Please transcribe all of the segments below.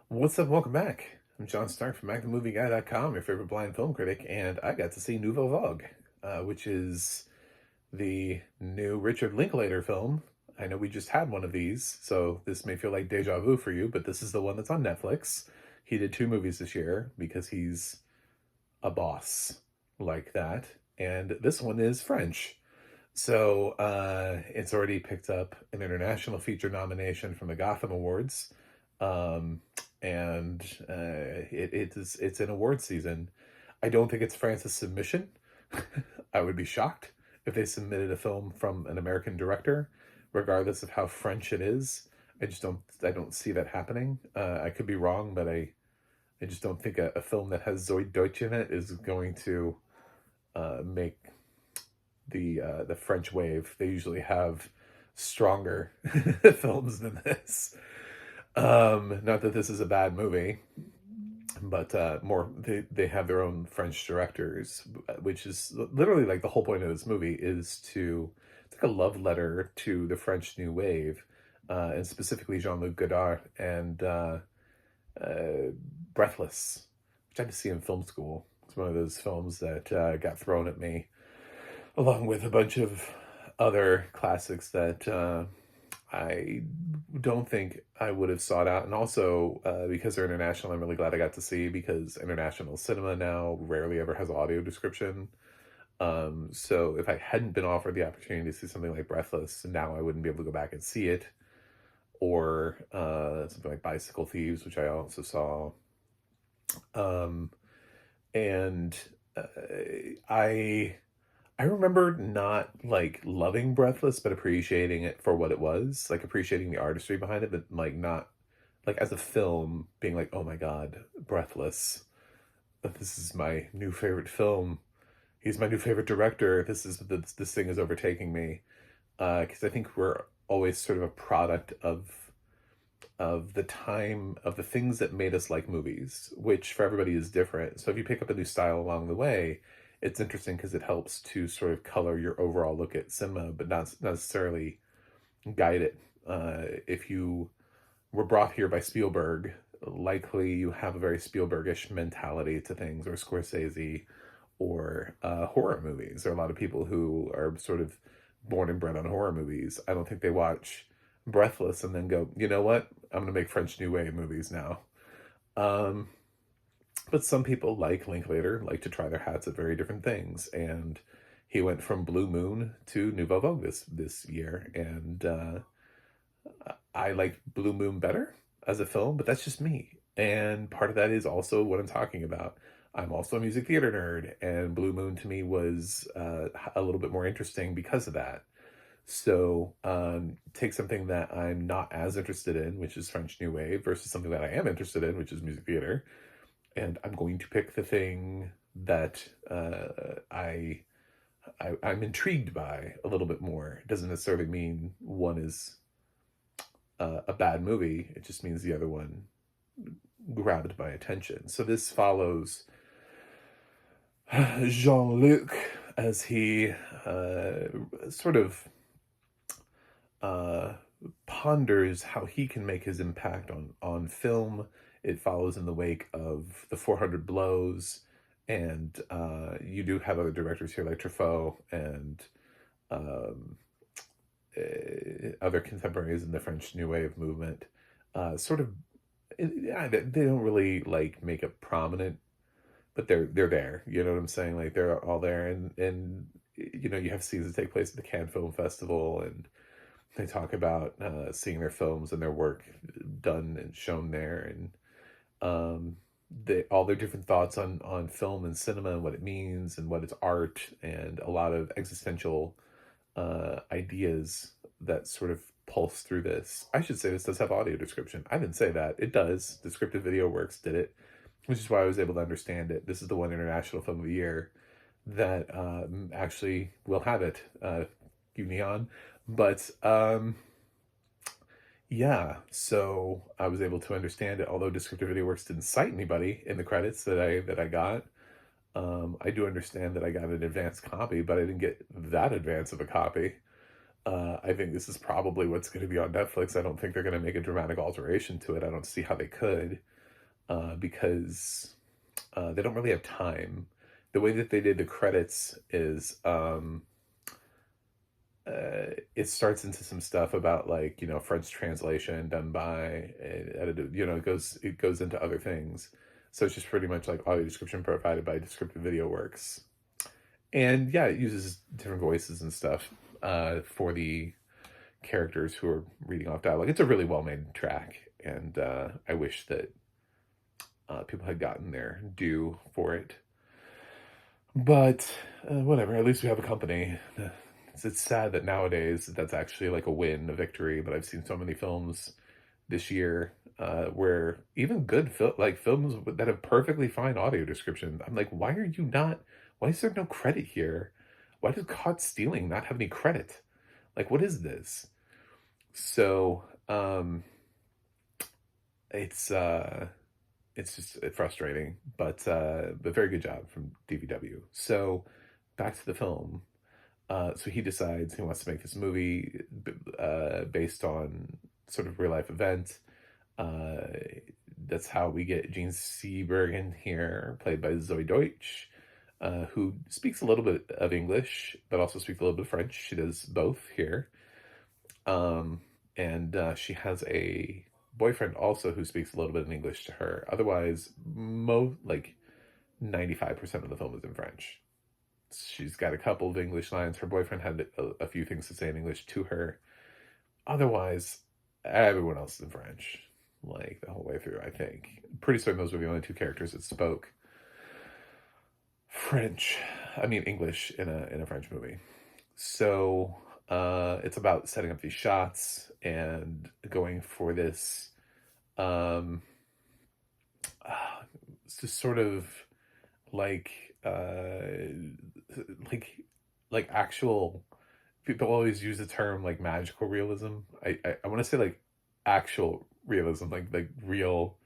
What's up? Welcome back. I'm John Stark from MacTheMovieGuy.com, your favorite blind film critic, and I got to see Nouvelle, which is the new Richard Linklater film. I know we just had one of these, so this may feel like deja vu for you, but this is the one that's on Netflix. He did two movies this year because he's a boss like that, and this one is French. So it's already picked up an international feature nomination from the Gotham Awards, um, and it's an award season. I don't think it's France's submission. I would be shocked if they submitted a film from an American director, regardless of how French it is. I don't see that happening. I could be wrong, but I just don't think a film that has Zoe Deutsch in it is going to make the French wave. They usually have stronger films than this. Not that this is a bad movie, but more they have their own French directors, which is literally like the whole point of this movie is to it's like a love letter to the French New Wave, and specifically Jean-Luc Godard and uh, Breathless, which I had to see in film school. It's one of those films that got thrown at me along with a bunch of other classics that I don't think I would have sought out. And also, because they're international, I'm really glad I got to see because international cinema now rarely ever has audio description. So if I hadn't been offered the opportunity to see something like Breathless, now I wouldn't be able to go back and see it. Or something like Bicycle Thieves, which I also saw. Um, and uh, I I remember not like loving Breathless, but appreciating it for what it was, like appreciating the artistry behind it, but like not like as a film being like, oh my God, Breathless. This is my new favorite film. He's my new favorite director. This thing is overtaking me. Because I think we're always sort of a product of the time of the things that made us like movies, which for everybody is different. So if you pick up a new style along the way, it's interesting because it helps to sort of color your overall look at cinema, but not necessarily guide it. If you were brought here by Spielberg, likely you have a very Spielbergish mentality to things, or Scorsese, or horror movies. There are a lot of people who are sort of born and bred on horror movies. I don't think they watch Breathless and then go, you know what? I'm going to make French New Wave movies now. Um, but some people like Linklater like to try their hats at very different things, and he went from Blue Moon to Nouvelle Vogue this year, and I like Blue Moon better as a film, but that's just me. And part of that is also what I'm talking about. I'm also a music theater nerd, and Blue Moon to me was a little bit more interesting because of that. So take something that I'm not as interested in, which is French New Wave, versus something that I am interested in, which is music theater, and I'm going to pick the thing that I'm intrigued by a little bit more. It doesn't necessarily mean one is a bad movie. It just means the other one grabbed my attention. So this follows Jean-Luc as he sort of uh, ponders how he can make his impact on film. It follows in the wake of the 400 Blows, and you do have other directors here like Truffaut and um, other contemporaries in the French New Wave movement. Sort of, yeah, they don't really like make it prominent, but they're there. You know what I'm saying? Like they're all there, and you know you have scenes that take place at the Cannes Film Festival, and they talk about seeing their films and their work done and shown there, and all their different thoughts on film and cinema and what it means and what it's art, and a lot of existential ideas that sort of pulse through this. I should say this does have audio description. I didn't say that. It does. Descriptive Video Works did it, which is why I was able to understand it. This is the one international film of the year that actually will have it. Neon. But yeah, so I was able to understand it. Although Descriptive Video Works didn't cite anybody in the credits that I got, I do understand that I got an advanced copy, but I didn't get that advance of a copy. I think this is probably what's going to be on Netflix. I don't think they're going to make a dramatic alteration to it. I don't see how they could. because they don't really have time. The way that they did the credits is it starts into some stuff about like, you know, French translation done by edited, you know, it goes into other things. So it's just pretty much like audio description provided by Descriptive Video Works. And yeah, it uses different voices and stuff for the characters who are reading off dialogue. It's a really well-made track, and I wish that people had gotten their due for it. But whatever, at least we have a company. It's sad that nowadays that's actually like a win, a victory, but I've seen so many films this year where even good films that have perfectly fine audio description, I'm like, why is there no credit here? Why does Caught Stealing not have any credit? Like, what is this? So, it's just frustrating, but very good job from DVW. So, back to the film. So he decides he wants to make this movie based on sort of real life event. That's how we get Gene Seberg here, played by Zoe Deutsch, who speaks a little bit of English, but also speaks a little bit of French. She does both here. And she has a boyfriend also who speaks a little bit in English to her. Otherwise, 95% of the film is in French. She's got a couple of English lines. Her boyfriend had a few things to say in English to her. Otherwise, everyone else is in French, like the whole way through, I think. Pretty certain those were the only two characters that spoke English in a French movie. So it's about setting up these shots and going for this it's just sort of like actual, people always use the term like magical realism. I want to say like actual realism, like real,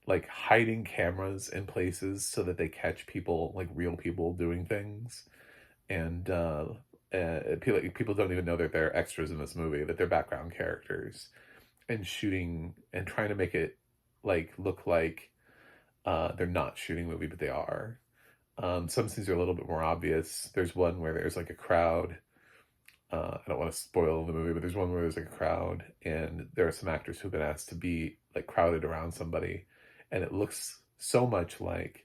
like hiding cameras in places so that they catch people, like real people doing things. And people don't even know that they're extras in this movie, that they're background characters, and shooting and trying to make it like look like they're not shooting a movie, but they are. Some scenes are a little bit more obvious. There's one where there's like a crowd. I don't want to spoil the movie, but there's one where there's like a crowd, and there are some actors who've been asked to be like crowded around somebody, and it looks so much like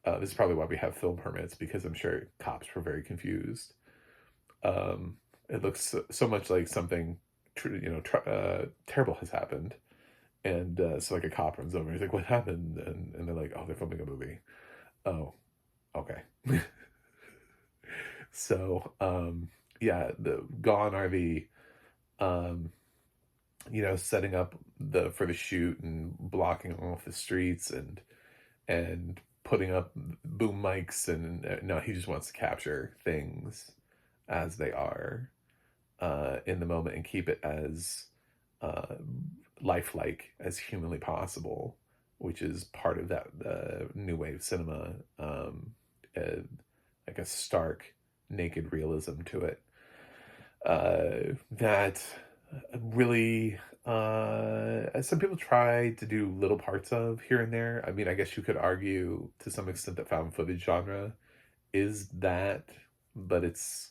this is probably why we have film permits, because I'm sure cops were very confused. It looks so much like something terrible has happened, and so like a cop runs over and he's like, "What happened?" And they're like, "Oh, they're filming a movie." Oh, okay. So yeah, gone are the setting up for the shoot and blocking off the streets and putting up boom mics, and no, he just wants to capture things as they are in the moment and keep it as lifelike as humanly possible, which is part of that new wave cinema, like a stark, naked realism to it that really some people try to do little parts of here and there. I mean, I guess you could argue to some extent that found footage genre is that, but it's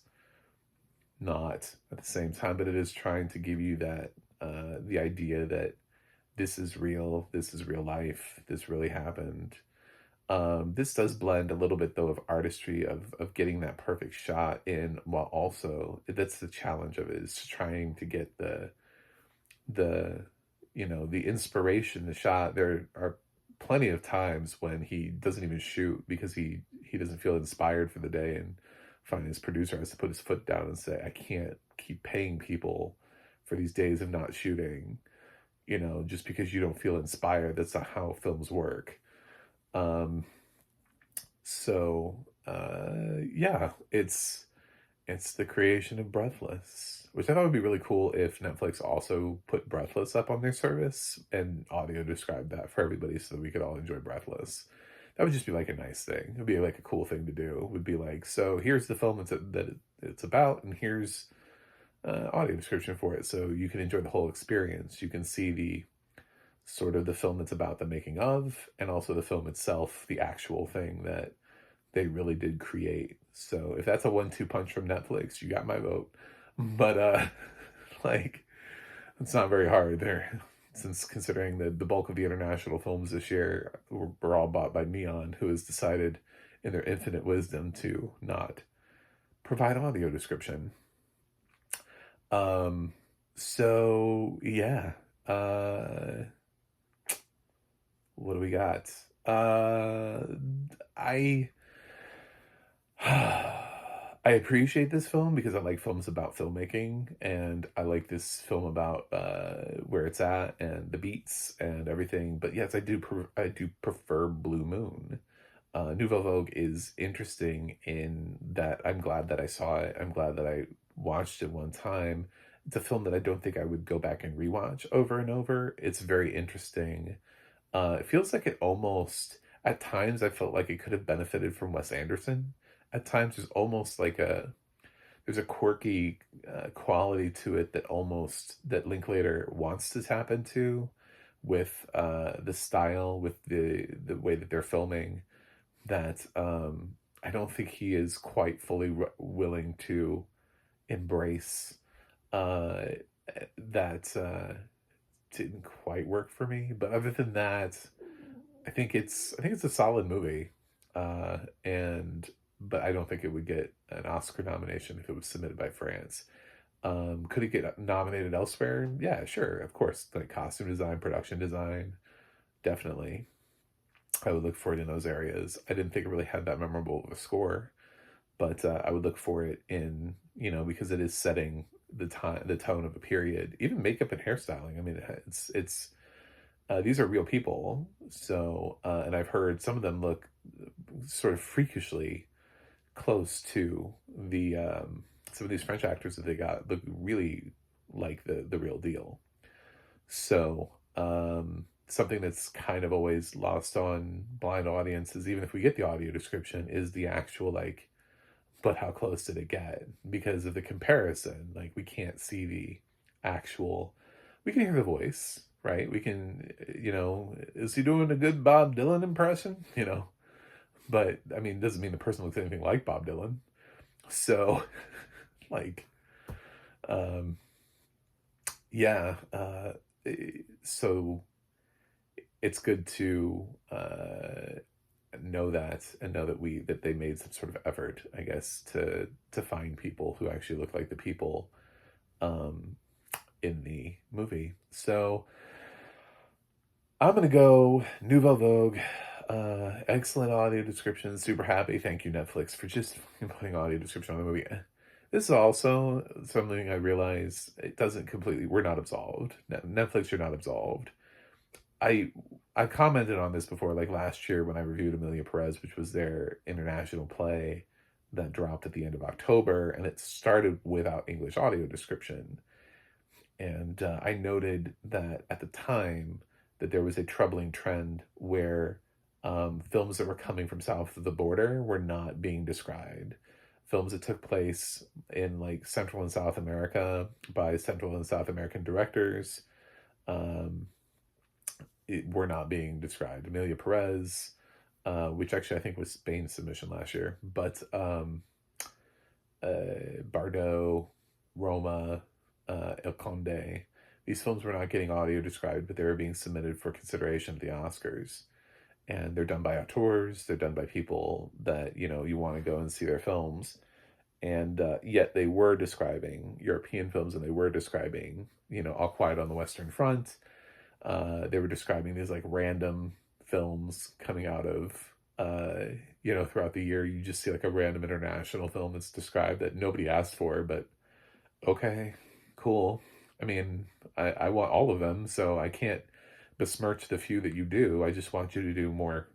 not at the same time. But it is trying to give you that the idea that this is real life, this really happened. This does blend a little bit though of artistry of getting that perfect shot in, while also that's the challenge of it, is trying to get the inspiration, the shot. There are plenty of times when he doesn't even shoot because he doesn't feel inspired for the day, and finally his producer has to put his foot down and say, "I can't keep paying people for these days of not shooting, just because you don't feel inspired. That's not how films work." Yeah, it's the creation of Breathless, which I thought would be really cool if Netflix also put Breathless up on their service and audio described that for everybody so that we could all enjoy Breathless. That would just be like a nice thing. It would be like a cool thing to do. It would be like, so here's the film that it's about, and here's audio description for it, so you can enjoy the whole experience. You can see the sort of the film that's about the making of, and also the film itself, the actual thing that they really did create. So if that's a 1-2 punch from Netflix, you got my vote. But like, it's not very hard there, since considering the bulk of the international films this year were all bought by Neon, who has decided in their infinite wisdom to not provide audio description. So yeah, what do we got? I I appreciate this film because I like films about filmmaking, and I like this film about where it's at and the beats and everything. But yes, I do prefer Blue Moon. Nouvelle Vogue is interesting in that I'm glad that I saw it. I'm glad that I watched it one time. It's a film that I don't think I would go back and rewatch over and over. It's very interesting. It feels like it almost, at times, I felt like it could have benefited from Wes Anderson. At times, there's a quirky quality to it that that Linklater wants to tap into with the style, with the way that they're filming, that I don't think he is quite fully willing to embrace. That didn't quite work for me. But other than that, I think it's a solid movie. And but I don't think it would get an Oscar nomination if it was submitted by France. Could it get nominated elsewhere? Yeah, sure, of course. Like costume design, production design, definitely. I would look for it in those areas. I didn't think it really had that memorable of a score, but I would look for it in, because it is setting the tone of a period. Even makeup and hairstyling. I mean, it's these are real people. So, and I've heard some of them look sort of freakishly close to the some of these French actors that they got look really like the real deal. So, something that's kind of always lost on blind audiences, even if we get the audio description, is the actual, like, but how close did it get? Because of the comparison, like, we can't see the actual, we can hear the voice, right? We can, is he doing a good Bob Dylan impression? But I mean, doesn't mean the person looks anything like Bob Dylan. So, like, yeah, so it's good to know that, and know that they made some sort of effort, I guess, to find people who actually look like the people in the movie. So I'm gonna go Nouvelle Vogue. Excellent audio description. Super happy. Thank you, Netflix, for just putting audio description on the movie. This is also something I realize it doesn't completely. We're not absolved. Netflix, you're not absolved. I commented on this before, like last year when I reviewed Emilia Perez, which was their international play that dropped at the end of October, and it started without English audio description. And I noted that at the time that there was a troubling trend where films that were coming from south of the border were not being described. Films that took place in like Central and South America by Central and South American directors were not being described. Emilia Perez, which actually I think was Spain's submission last year, but Bardot, Roma, El Conde, these films were not getting audio described, but they were being submitted for consideration at the Oscars. And they're done by auteurs, they're done by people that, you want to go and see their films. And yet they were describing European films, and they were describing, All Quiet on the Western Front. They were describing these like random films coming out of, throughout the year. You just see like a random international film that's described that nobody asked for, but okay, cool. I mean, I want all of them, so I can't besmirch the few that you do. I just want you to do more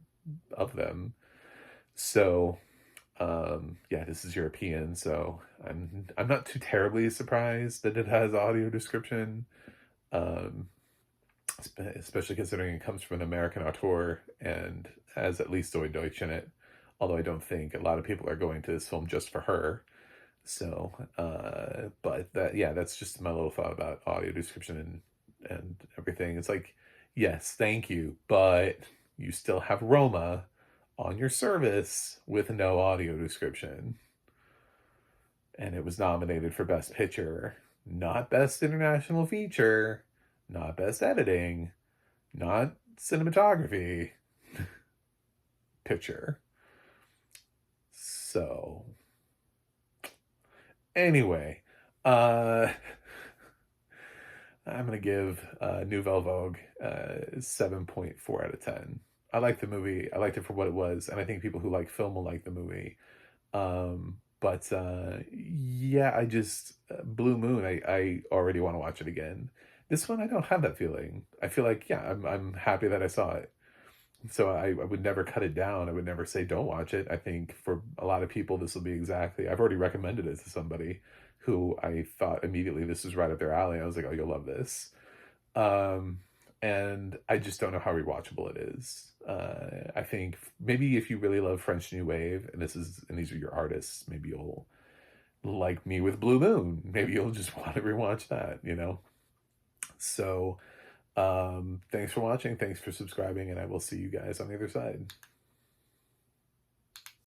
of them. So, yeah, this is European, so I'm not too terribly surprised that it has audio description, especially considering it comes from an American auteur and has at least Zoe Deutsch in it. Although I don't think a lot of people are going to this film just for her. So, but that's just my little thought about audio description and everything. It's like, Yes, thank you. But you still have Roma on your service with no audio description. And it was nominated for Best Picture, not Best International Feature, not Best Editing, not Cinematography. Picture. So, anyway, I'm gonna give Nouvelle Vogue 7.4 out of 10. I like the movie. I liked it for what it was, and I think people who like film will like the movie. But yeah, I just Blue Moon. I already want to watch it again. This one, I don't have that feeling. I feel like, yeah, I'm happy that I saw it. So I would never cut it down. I would never say don't watch it. I think for a lot of people, this will be exactly. I've already recommended it to somebody who I thought immediately this is right up their alley. I was like, oh, you'll love this. Um, and I just don't know how rewatchable it is. I think maybe if you really love French New Wave and these are your artists, maybe you'll like me with Blue Moon. Maybe you'll just want to rewatch that, you know? So, thanks for watching. Thanks for subscribing, and I will see you guys on the other side.